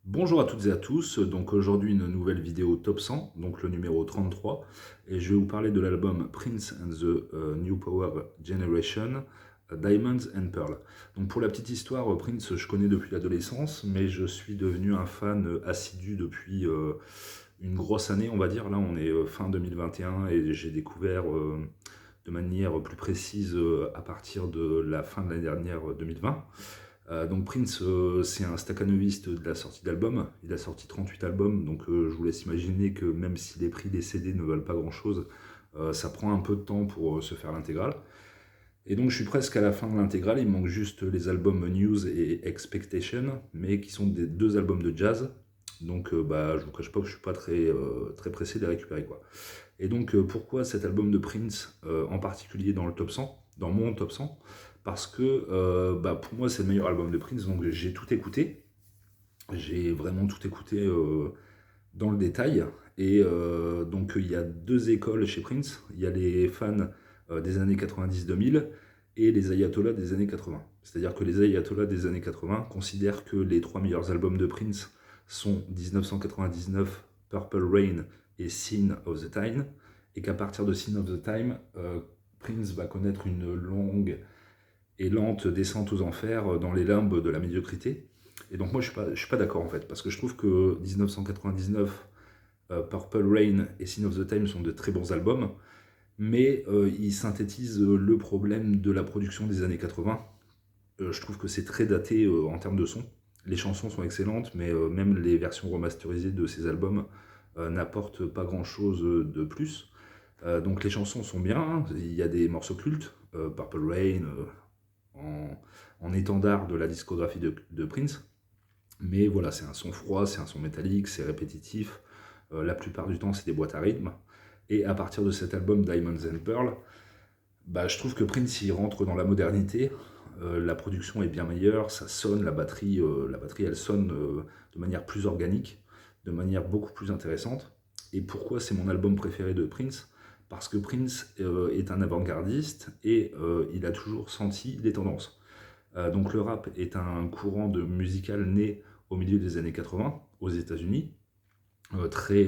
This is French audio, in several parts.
Bonjour à toutes et à tous, donc aujourd'hui une nouvelle vidéo top 100, donc le numéro 33, et je vais vous parler de l'album Prince and the New Power Generation, Diamonds and Pearl. Donc pour la petite histoire, Prince je connais depuis l'adolescence, mais je suis devenu un fan assidu depuis une grosse année on va dire, là on est fin 2021 et j'ai découvert de manière plus précise à partir de la fin de l'année dernière 2020. Donc Prince, c'est un staccanoviste de la sortie d'albums. Il a sorti 38 albums, donc je vous laisse imaginer que même si les prix des CD ne valent pas grand-chose, ça prend un peu de temps pour se faire l'intégrale. Et donc je suis presque à la fin de l'intégrale, il me manque juste les albums News et Expectation, mais qui sont des deux albums de jazz. Donc je vous cache pas que je suis pas très pressé de les récupérer, quoi. Et donc, pourquoi cet album de Prince, en particulier dans le top 100, dans mon top 100? Parce que pour moi, c'est le meilleur album de Prince, donc j'ai tout écouté. J'ai vraiment tout écouté dans le détail. Et donc, il y a deux écoles chez Prince. Il y a les fans des années 90-2000 et les ayatollahs des années 80. C'est-à-dire que les ayatollahs des années 80 considèrent que les trois meilleurs albums de Prince sont 1999, Purple Rain et Sign of the Time, et qu'à partir de Sign of the Time, Prince va connaître une longue et lente descente aux enfers dans les limbes de la médiocrité. Et donc moi je suis pas d'accord en fait, parce que je trouve que 1999, Purple Rain et Sign of the Time sont de très bons albums, mais ils synthétisent le problème de la production des années 80. Je trouve que c'est très daté en termes de son. Les chansons sont excellentes, mais même les versions remasterisées de ces albums n'apportent pas grand-chose de plus. Donc les chansons sont bien, il y a des morceaux cultes, Purple Rain, en étendard de la discographie de Prince. Mais voilà, c'est un son froid, c'est un son métallique, c'est répétitif. La plupart du temps, c'est des boîtes à rythme. Et à partir de cet album Diamonds and Pearl, je trouve que Prince il rentre dans la modernité. La production est bien meilleure, ça sonne, la batterie elle sonne de manière plus organique, de manière beaucoup plus intéressante. Et pourquoi c'est mon album préféré de Prince? Parce que Prince est un avant-gardiste et il a toujours senti les tendances. Donc le rap est un courant de musical né au milieu des années 80 aux États-Unis, très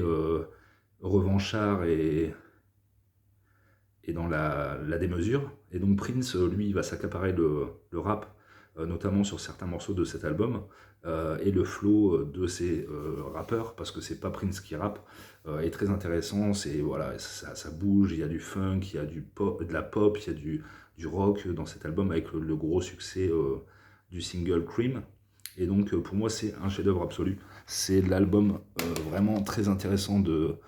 revanchard et dans la démesure. Et donc Prince, lui, il va s'accaparer le rap, notamment sur certains morceaux de cet album, et le flow de ces rappeurs, parce que c'est pas Prince qui rappe, est très intéressant. C'est voilà, ça bouge, il y a du funk, il y a du pop, de la pop, il y a du rock dans cet album avec le gros succès du single Cream. Et donc pour moi c'est un chef-d'œuvre absolu. C'est l'album vraiment très intéressant de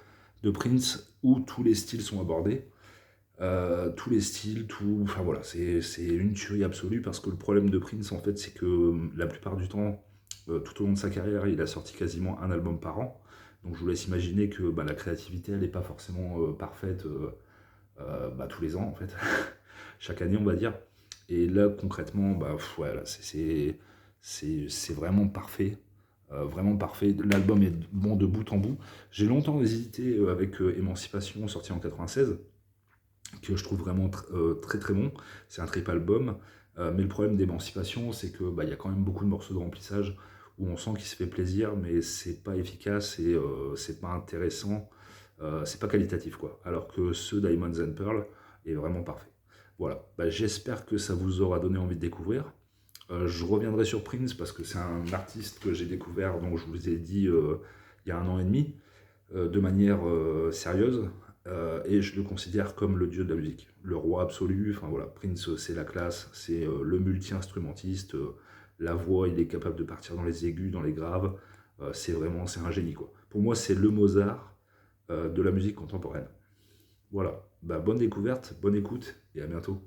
Prince où tous les styles sont abordés. Tous les styles, tout, enfin voilà, c'est une tuerie absolue parce que le problème de Prince en fait c'est que la plupart du temps, tout au long de sa carrière, il a sorti quasiment un album par an. Donc je vous laisse imaginer que la créativité elle n'est pas forcément parfaite tous les ans en fait, chaque année on va dire. Et là concrètement, voilà, c'est vraiment parfait. Vraiment parfait, l'album est bon de bout en bout. J'ai longtemps hésité avec Émancipation sorti en 96, que je trouve vraiment très très bon. C'est un triple album, mais le problème d'Émancipation, c'est que il y a quand même beaucoup de morceaux de remplissage où on sent qu'il se fait plaisir, mais c'est pas efficace et c'est pas intéressant, c'est pas qualitatif quoi. Alors que ce Diamonds and Pearl est vraiment parfait. Voilà, j'espère que ça vous aura donné envie de découvrir. Je reviendrai sur Prince parce que c'est un artiste que j'ai découvert, donc je vous ai dit il y a un an et demi, de manière sérieuse, et je le considère comme le dieu de la musique, le roi absolu. Enfin voilà, Prince c'est la classe, c'est le multi-instrumentiste, la voix, il est capable de partir dans les aigus, dans les graves, c'est un génie quoi. Pour moi c'est le Mozart de la musique contemporaine. Voilà, bonne découverte, bonne écoute et à bientôt.